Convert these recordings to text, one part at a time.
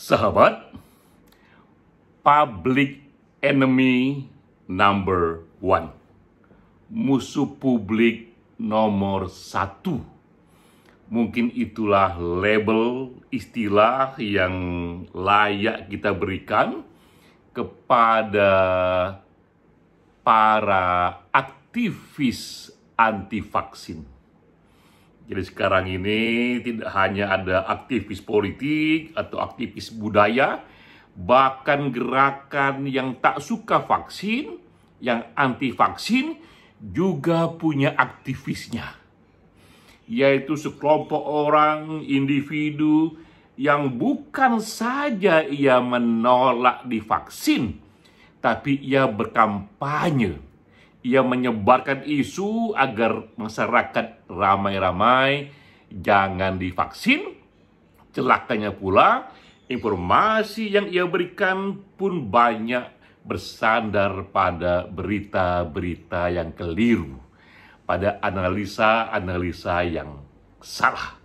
Sahabat, public enemy number one, musuh publik nomor satu. Mungkin itulah label istilah yang layak kita berikan kepada para aktivis anti-vaksin. Jadi sekarang ini tidak hanya ada aktivis politik atau aktivis budaya, bahkan gerakan yang tak suka vaksin, yang anti-vaksin juga punya aktivisnya. Yaitu sekelompok orang, individu yang bukan saja ia menolak divaksin, tapi ia berkampanye. Ia menyebarkan isu agar masyarakat ramai-ramai jangan divaksin. Celakanya pula, informasi yang ia berikan pun banyak bersandar pada berita-berita yang keliru, pada analisa-analisa yang salah.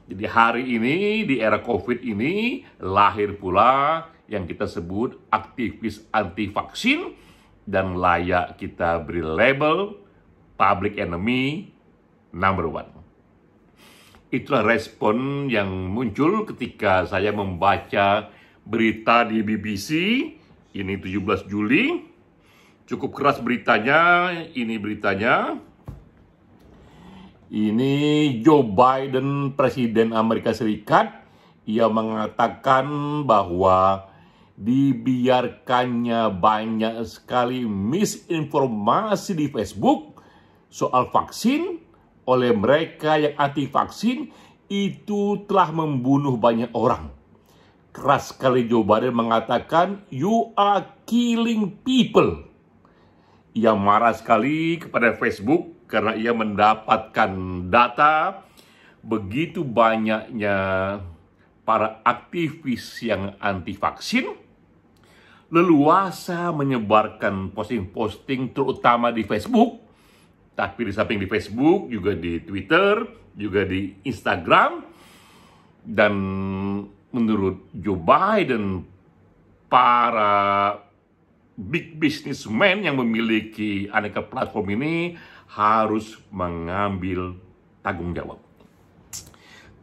Jadi hari ini, di era COVID ini, lahir pula yang kita sebut aktivis anti-vaksin, dan layak kita beri label public enemy number one. Itulah respon yang muncul ketika saya membaca berita di BBC, ini 17 Juli, cukup keras beritanya, ini beritanya. Ini Joe Biden, Presiden Amerika Serikat, ia mengatakan bahwa dibiarkannya banyak sekali misinformasi di Facebook soal vaksin oleh mereka yang anti-vaksin itu telah membunuh banyak orang. Keras sekali Joe Biden mengatakan, "You are killing people." Ia marah sekali kepada Facebook karena ia mendapatkan data begitu banyaknya para aktivis yang anti-vaksin leluasa menyebarkan posting-posting terutama di Facebook, tapi di samping di Facebook juga di Twitter, juga di Instagram. Dan menurut Joe Biden, para big businessman yang memiliki aneka platform ini harus mengambil tanggung jawab.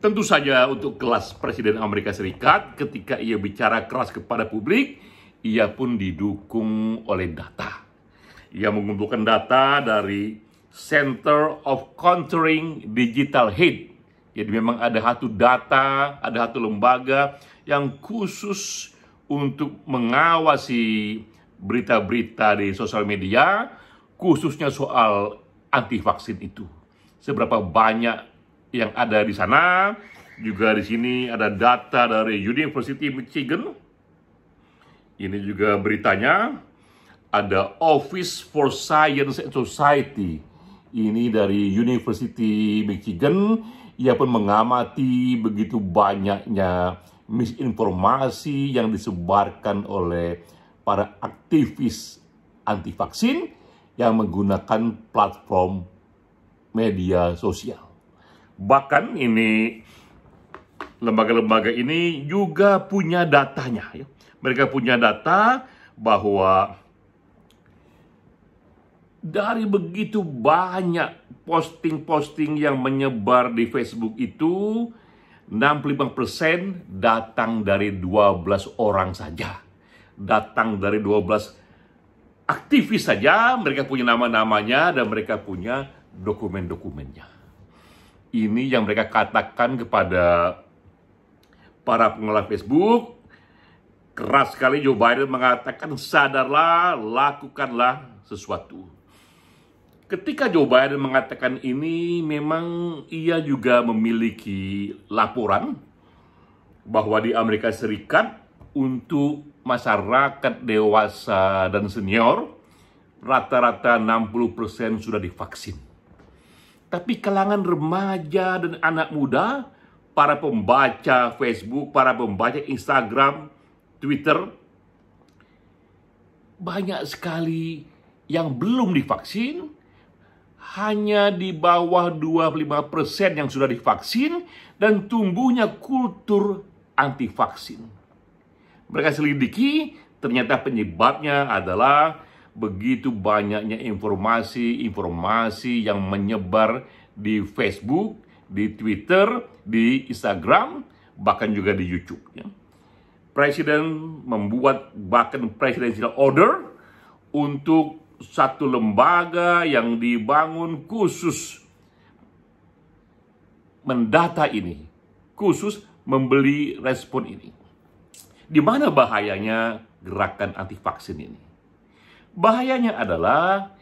Tentu saja untuk kelas Presiden Amerika Serikat, ketika ia bicara keras kepada publik, ia pun didukung oleh data. Ia mengumpulkan data dari Center of Countering Digital Hate. Jadi memang ada satu data, ada satu lembaga yang khusus untuk mengawasi berita-berita di sosial media, khususnya soal anti-vaksin itu. Seberapa banyak yang ada di sana. Juga di sini ada data dari University of Michigan. Ini juga beritanya, ada Office for Science and Society. Ini dari University Michigan. Ia pun mengamati begitu banyaknya misinformasi yang disebarkan oleh para aktivis anti-vaksin yang menggunakan platform media sosial. Bahkan ini lembaga-lembaga ini juga punya datanya, ya. Mereka punya data bahwa dari begitu banyak posting-posting yang menyebar di Facebook itu, 65% datang dari 12 orang saja. Datang dari 12 aktivis saja, mereka punya nama-namanya dan mereka punya dokumen-dokumennya. Ini yang mereka katakan kepada para pengelola Facebook. Keras sekali Joe Biden mengatakan, sadarlah, lakukanlah sesuatu. Ketika Joe Biden mengatakan ini, memang ia juga memiliki laporan bahwa di Amerika Serikat untuk masyarakat dewasa dan senior, rata-rata 60% sudah divaksin. Tapi kalangan remaja dan anak muda, para pembaca Facebook, para pembaca Instagram, Twitter, banyak sekali yang belum divaksin, hanya di bawah 25% yang sudah divaksin, dan tumbuhnya kultur anti vaksin. Mereka selidiki, ternyata penyebabnya adalah begitu banyaknya informasi-informasi yang menyebar di Facebook, di Twitter, di Instagram, bahkan juga di YouTube. Presiden membuat bahkan presidential order untuk satu lembaga yang dibangun khusus mendata ini, khusus membeli respon ini. Di mana bahayanya gerakan anti vaksin ini? Bahayanya adalah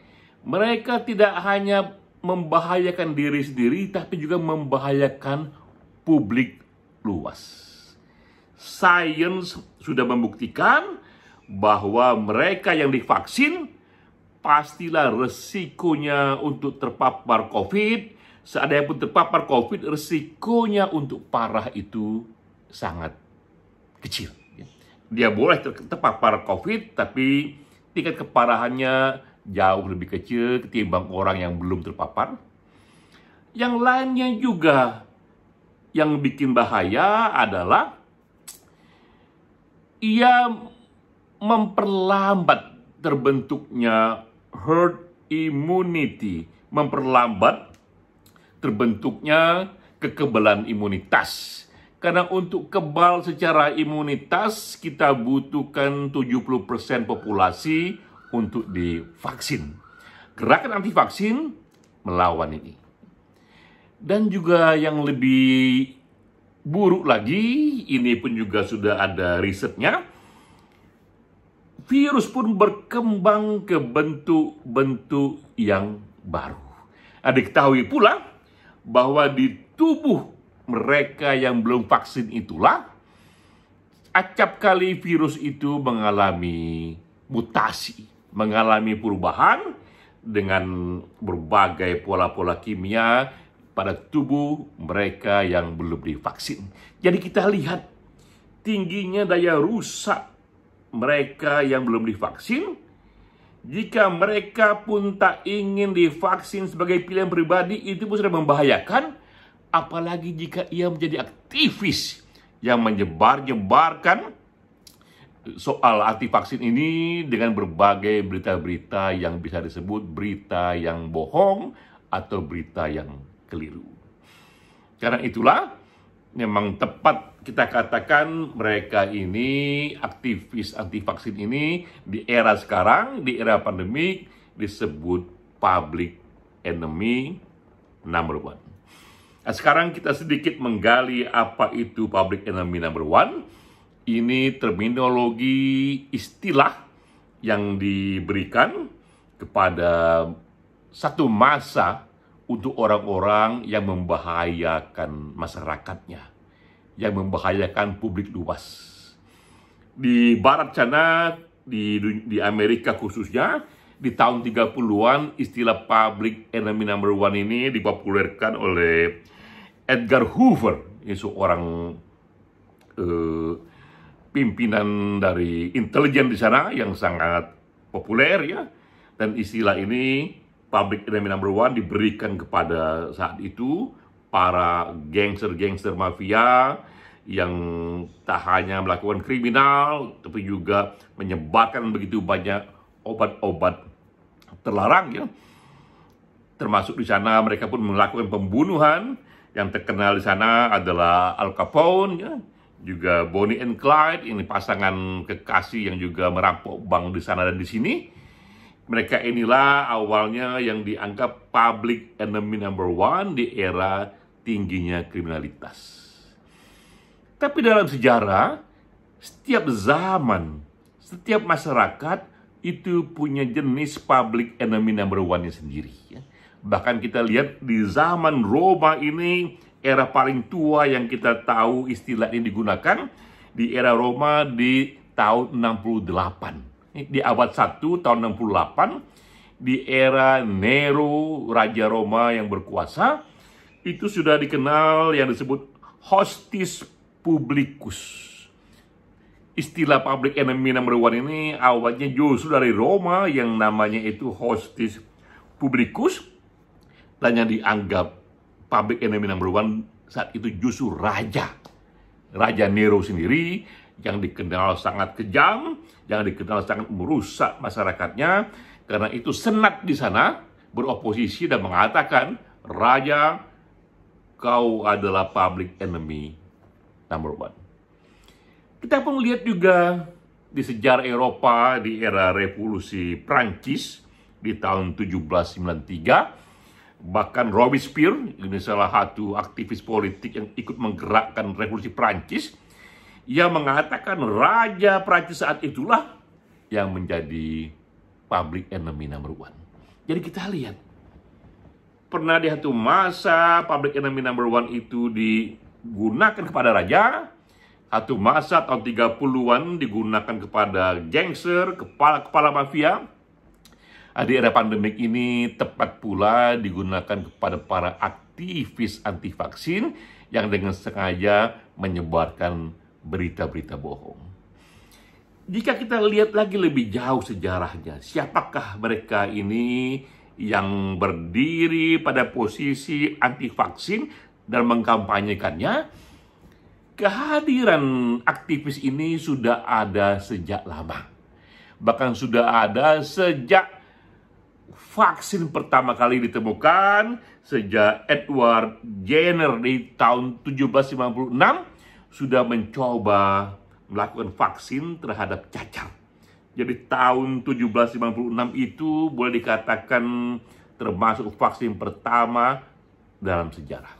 mereka tidak hanya membahayakan diri sendiri, tapi juga membahayakan publik luas. Sains sudah membuktikan bahwa mereka yang divaksin pastilah resikonya untuk terpapar COVID. Seandainya pun terpapar COVID, resikonya untuk parah itu sangat kecil. Dia boleh terpapar COVID, tapi tingkat keparahannya jauh lebih kecil ketimbang orang yang belum terpapar. Yang lainnya juga yang bikin bahaya adalah ia memperlambat terbentuknya herd immunity, memperlambat terbentuknya kekebalan imunitas. Karena untuk kebal secara imunitas, kita butuhkan 70% populasi untuk divaksin. Gerakan anti vaksin melawan ini. Dan juga yang lebih buruk lagi, ini pun juga sudah ada risetnya, virus pun berkembang ke bentuk-bentuk yang baru. Diketahui pula bahwa di tubuh mereka yang belum vaksin itulah acap kali virus itu mengalami mutasi, mengalami perubahan dengan berbagai pola-pola kimia pada tubuh mereka yang belum divaksin. Jadi kita lihat tingginya daya rusak mereka yang belum divaksin. Jika mereka pun tak ingin divaksin sebagai pilihan pribadi, itu pun sudah membahayakan. Apalagi jika ia menjadi aktivis yang menyebarkan soal anti vaksin ini dengan berbagai berita-berita yang bisa disebut berita yang bohong atau berita yang keliru. Karena itulah memang tepat kita katakan mereka ini, aktivis anti vaksin ini di era sekarang, di era pandemik disebut public enemy number one. Nah, sekarang kita sedikit menggali apa itu public enemy number one. Ini terminologi istilah yang diberikan kepada satu masa untuk orang-orang yang membahayakan masyarakatnya, yang membahayakan publik luas. Di barat sana, di Amerika khususnya, di tahun 30-an, istilah public enemy number one ini dipopulerkan oleh Edgar Hoover, seorang pimpinan dari intelijen di sana yang sangat populer ya. Dan istilah ini public enemy number one diberikan kepada saat itu para gangster-gangster mafia yang tak hanya melakukan kriminal tapi juga menyebarkan begitu banyak obat-obat terlarang ya. Termasuk di sana mereka pun melakukan pembunuhan. Yang terkenal di sana adalah Al Capone ya. Juga Bonnie and Clyde, ini pasangan kekasih yang juga merampok bank di sana dan di sini. Mereka inilah awalnya yang dianggap public enemy number one di era tingginya kriminalitas. Tapi dalam sejarah, setiap zaman, setiap masyarakat itu punya jenis public enemy number one-nya sendiri. Ya. Bahkan kita lihat di zaman Roma ini, era paling tua yang kita tahu istilah ini digunakan, di era Roma di tahun 68. Di abad 1 tahun 68, di era Nero, Raja Roma yang berkuasa, itu sudah dikenal yang disebut hostis publicus. Istilah public enemy number one ini awalnya justru dari Roma yang namanya itu hostis publicus, dan yang dianggap public enemy number one saat itu justru raja Raja Nero sendiri yang dikenal sangat kejam, yang dikenal sangat merusak masyarakatnya. Karena itu senat di sana beroposisi dan mengatakan, Raja, kau adalah public enemy number one. Kita pun lihat juga di sejarah Eropa di era revolusi Prancis di tahun 1793, bahkan Robespierre, ini salah satu aktivis politik yang ikut menggerakkan revolusi Prancis, ia mengatakan Raja Prancis saat itulah yang menjadi public enemy number one. Jadi kita lihat, pernah di satu masa public enemy number one itu digunakan kepada raja, satu masa tahun 30-an digunakan kepada gangster, kepala mafia. Di era pandemik ini tepat pula digunakan kepada para aktivis anti vaksin yang dengan sengaja menyebarkan berita-berita bohong. Jika kita lihat lagi lebih jauh sejarahnya, siapakah mereka ini yang berdiri pada posisi anti vaksin dan mengkampanyekannya? Kehadiran aktivis ini sudah ada sejak lama. Bahkan sudah ada sejak vaksin pertama kali ditemukan, sejak Edward Jenner di tahun 1756 sudah mencoba melakukan vaksin terhadap cacar. Jadi tahun 1756 itu boleh dikatakan termasuk vaksin pertama dalam sejarah.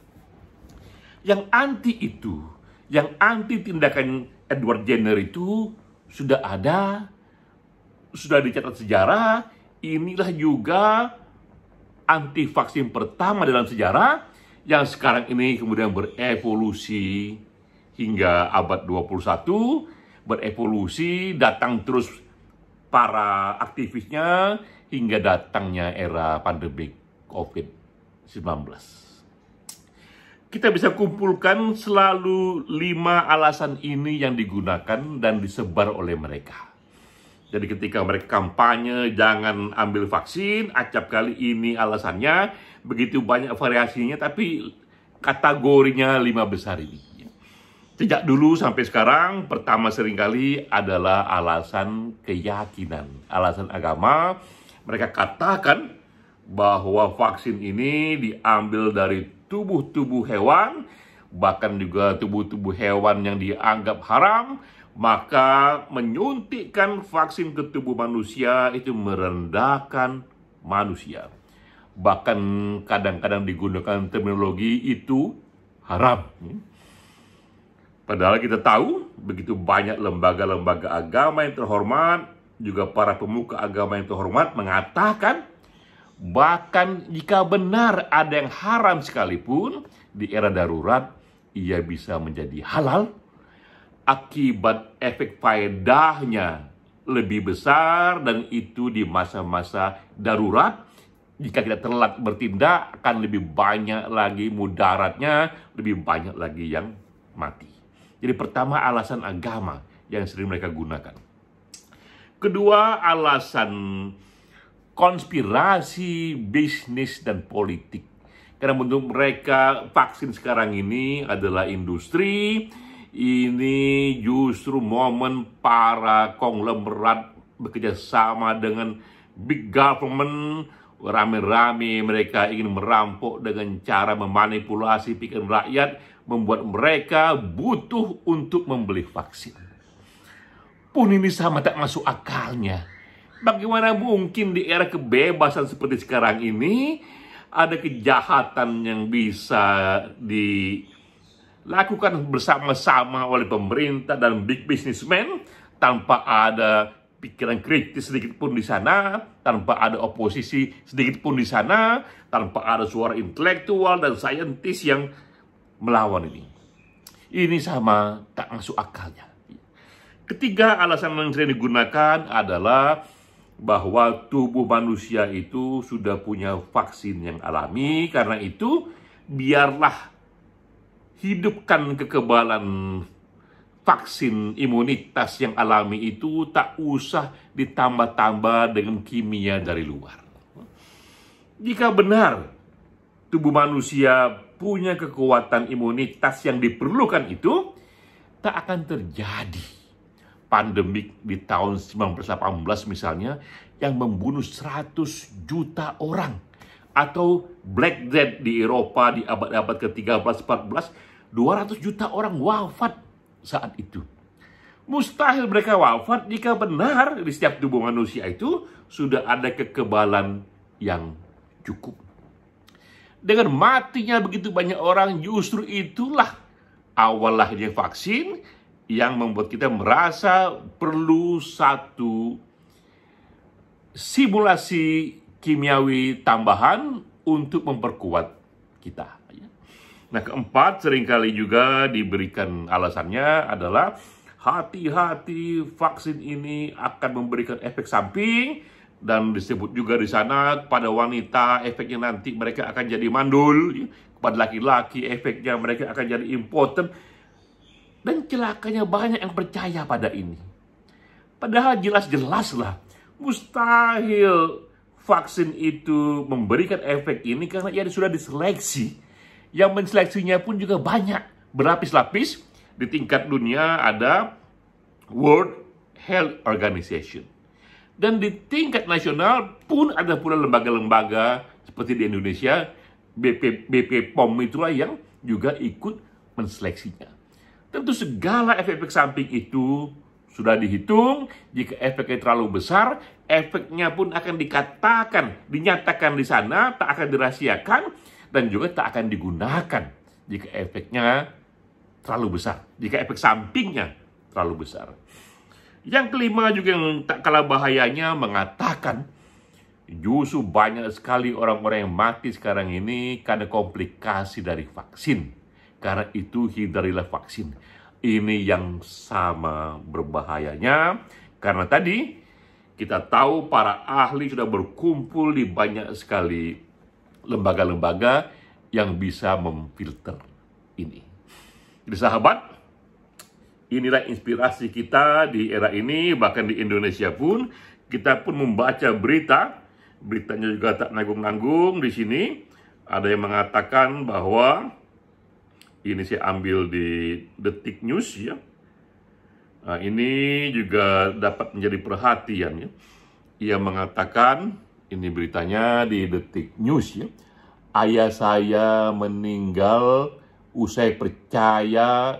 Yang anti itu, yang anti tindakan Edward Jenner itu sudah ada, sudah dicatat sejarah. Inilah juga anti vaksin pertama dalam sejarah yang sekarang ini kemudian berevolusi hingga abad 21, berevolusi, datang terus para aktivisnya hingga datangnya era pandemi COVID-19. Kita bisa kumpulkan selalu 5 alasan ini yang digunakan dan disebar oleh mereka. Jadi ketika mereka kampanye jangan ambil vaksin, acap kali ini alasannya, begitu banyak variasinya, tapi kategorinya 5 besar ini. Sejak dulu sampai sekarang, pertama seringkali adalah alasan keyakinan, alasan agama. Mereka katakan bahwa vaksin ini diambil dari tubuh-tubuh hewan, bahkan juga tubuh-tubuh hewan yang dianggap haram, maka menyuntikkan vaksin ke tubuh manusia itu merendahkan manusia. Bahkan kadang-kadang digunakan terminologi itu haram. Padahal kita tahu begitu banyak lembaga-lembaga agama yang terhormat, juga para pemuka agama yang terhormat mengatakan bahkan jika benar ada yang haram sekalipun di era darurat, ia bisa menjadi halal. Akibat efek faedahnya lebih besar, dan itu di masa-masa darurat. Jika kita telat bertindak, akan lebih banyak lagi mudaratnya, lebih banyak lagi yang mati. Jadi pertama, alasan agama yang sering mereka gunakan. Kedua, alasan konspirasi, bisnis, dan politik. Karena menurut mereka vaksin sekarang ini adalah industri. Ini justru momen para konglomerat bekerja sama dengan big government. Rame-rame mereka ingin merampok dengan cara memanipulasi pikiran rakyat, membuat mereka butuh untuk membeli vaksin. Pun ini sama tak masuk akalnya. Bagaimana mungkin di era kebebasan seperti sekarang ini ada kejahatan yang bisa dilakukan bersama-sama oleh pemerintah dan big businessman tanpa ada pikiran kritis sedikit pun di sana, tanpa ada oposisi sedikit pun di sana, tanpa ada suara intelektual dan saintis yang melawan ini. Ini sama tak masuk akalnya. Ketiga, alasan yang sering digunakan adalah bahwa tubuh manusia itu sudah punya vaksin yang alami, karena itu biarlah hidupkan kekebalan vaksin imunitas yang alami itu, tak usah ditambah-tambah dengan kimia dari luar. Jika benar tubuh manusia punya kekuatan imunitas yang diperlukan itu, tak akan terjadi pandemik di tahun 1918 misalnya yang membunuh 100 juta orang, atau Black Death di Eropa di abad-abad ke-13-14, 200 juta orang wafat saat itu. Mustahil mereka wafat jika benar di setiap tubuh manusia itu sudah ada kekebalan yang cukup. Dengan matinya begitu banyak orang, justru itulah awal lahirnya vaksin yang membuat kita merasa perlu satu simulasi kimiawi tambahan untuk memperkuat kita. Nah, keempat, seringkali juga diberikan alasannya adalah hati-hati, vaksin ini akan memberikan efek samping, dan disebut juga di sana pada wanita efeknya nanti mereka akan jadi mandul, pada laki-laki efeknya mereka akan jadi impoten, dan celakanya banyak yang percaya pada ini. Padahal jelas-jelaslah mustahil vaksin itu memberikan efek ini karena ia sudah diseleksi. Yang menseleksinya pun juga banyak, berlapis-lapis. Di tingkat dunia ada World Health Organization. Dan di tingkat nasional pun ada pula lembaga-lembaga seperti di Indonesia, BP POM itulah yang juga ikut menseleksinya. Tentu segala efek-efek samping itu sudah dihitung. Jika efeknya terlalu besar, efeknya pun akan dinyatakan di sana, tak akan dirahasiakan, dan juga tak akan digunakan jika efeknya terlalu besar, jika efek sampingnya terlalu besar. Yang kelima juga yang tak kalah bahayanya mengatakan justru banyak sekali orang-orang yang mati sekarang ini karena komplikasi dari vaksin. Karena itu hindarilah vaksin. Ini yang sama berbahayanya, karena tadi kita tahu para ahli sudah berkumpul di banyak sekali lembaga-lembaga yang bisa memfilter ini. Jadi sahabat, inilah inspirasi kita di era ini, bahkan di Indonesia pun kita pun membaca beritanya juga tak nanggung-nanggung. Di sini ada yang mengatakan bahwa, ini saya ambil di Detik News ya. Nah, ini juga dapat menjadi perhatian ya. Ia mengatakan, ini beritanya di Detik News ya. Ayah saya meninggal usai percaya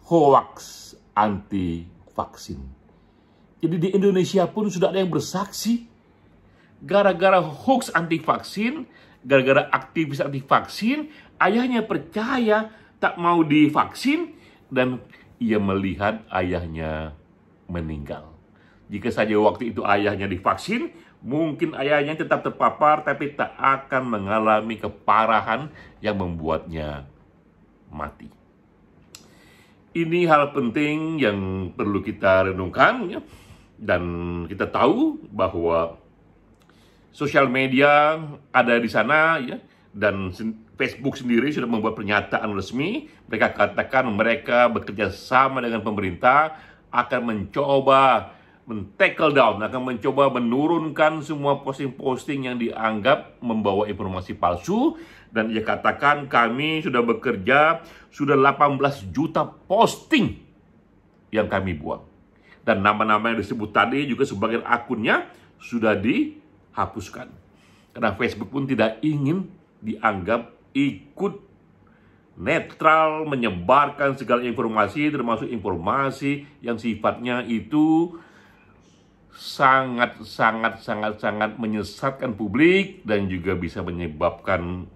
hoax anti vaksin. Jadi di Indonesia pun sudah ada yang bersaksi gara-gara hoax anti vaksin, gara-gara aktivis anti vaksin, ayahnya percaya tak mau divaksin dan ia melihat ayahnya meninggal. Jika saja waktu itu ayahnya divaksin, mungkin ayahnya tetap terpapar tapi tak akan mengalami keparahan yang membuatnya mati. Ini hal penting yang perlu kita renungkan ya. Dan kita tahu bahwa sosial media ada di sana ya, dan Facebook sendiri sudah membuat pernyataan resmi. Mereka katakan mereka bekerja sama dengan pemerintah akan mencoba men-tackle down, akan mencoba menurunkan semua posting-posting yang dianggap membawa informasi palsu. Dan ia katakan kami sudah bekerja, sudah 18 juta posting yang kami buang. Dan nama-nama yang disebut tadi juga sebagian akunnya sudah dihapuskan. Karena Facebook pun tidak ingin dianggap ikut netral menyebarkan segala informasi, termasuk informasi yang sifatnya itu sangat menyesatkan publik dan juga bisa menyebabkan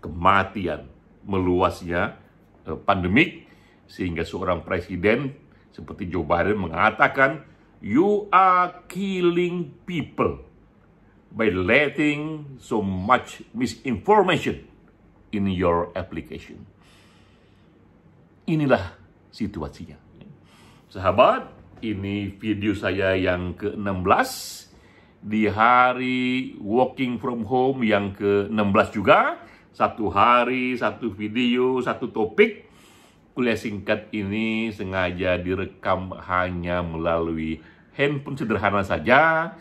kematian, meluasnya pandemik, sehingga seorang presiden seperti Joe Biden mengatakan, "You are killing people by letting so much misinformation in your application." Inilah situasinya. Sahabat, ini video saya yang ke-16 di hari working from home yang ke-16 juga. Satu hari, satu video, satu topik. Kuliah singkat ini sengaja direkam hanya melalui handphone sederhana saja,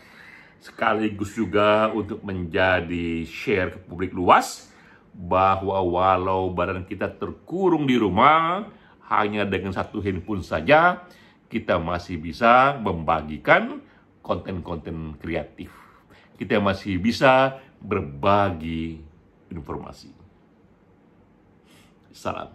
sekaligus juga untuk menjadi share ke publik luas bahwa walau badan kita terkurung di rumah, hanya dengan satu handphone saja kita masih bisa membagikan konten-konten kreatif. Kita masih bisa berbagi informasi. Salam.